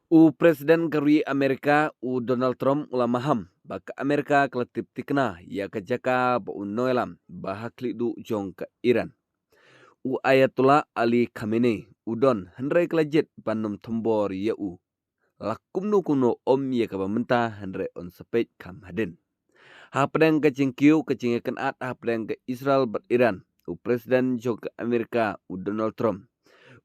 Presiden kari Amerika Donald Trump ulamaham baka Amerika keletip tikna ya kejaka noilam bahakli du jong ke Iran. Ayatullah Ali Khamenei udon henry kelajit panum tombor lakumnu kuno om ya kaba mentah henry on sepet kam hadin. Hapdeng ke cingkiu ke cingekan at hapdeng ke Israel bat Iran. Presiden jong ke Amerika Donald Trump.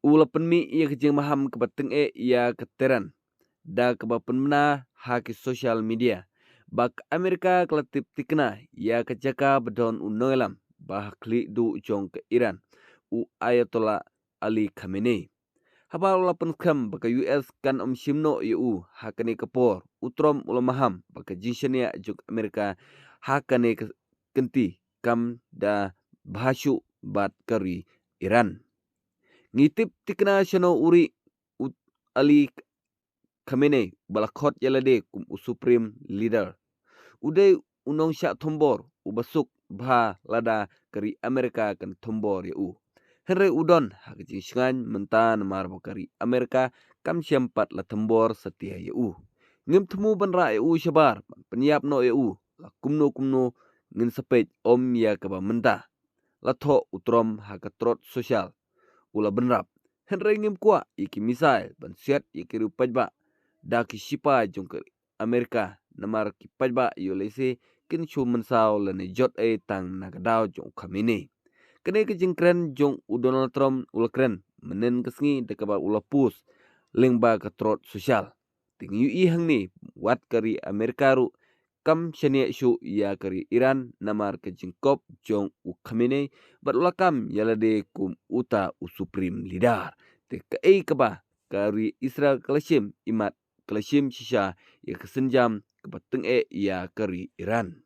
Lapenmi ia kejing maham kebateng ia keteran. Da kebapen mena haki sosial media. Bak Amerika keletip tikna ya kejaka bedon unoilam bahakli du jong ke Iran. Ayatollah Ali Khamenei. Haba ulapan kam baka US kan shimno hakane kapor utrom ulamaham baka jinshania jong Amerika hakane kenti kam da bahasyu bat kari Iran. Ngitip tikna shano uri Ali Khamenei balakot yalade kum supreme leader. Uday unong syak tombor ubasuk bah lada kari Amerika kan tombor Henry udon hakijing shingan mentan mar kari Amerika kam siampat la tombor setia Ngim temu banra syabar penyiap no la kumno ngin sepej om ya kaba mentah. La tho utrom hakatrot sosial. Ula benrap. Henry ngim kuat iki misail ban siat iki rupajba. Da kisipa jong ke Amerika namar kipajba yolese kin chu mensau lene jot tang nagadao jong Khamenei. Kene kejing kren jong Donald Trump kren menen kesngi dekaba pus lengba katrot sosial. Ting hang ni wat kari Amerika ru kam shania shu ya kari Iran namar kejing kop jong Khamenei bat kam yalade kum uta supreme leader. Te kaba kari Israel kalashim imat kalashim shisha ya kesenjam kebateng ya kari Iran.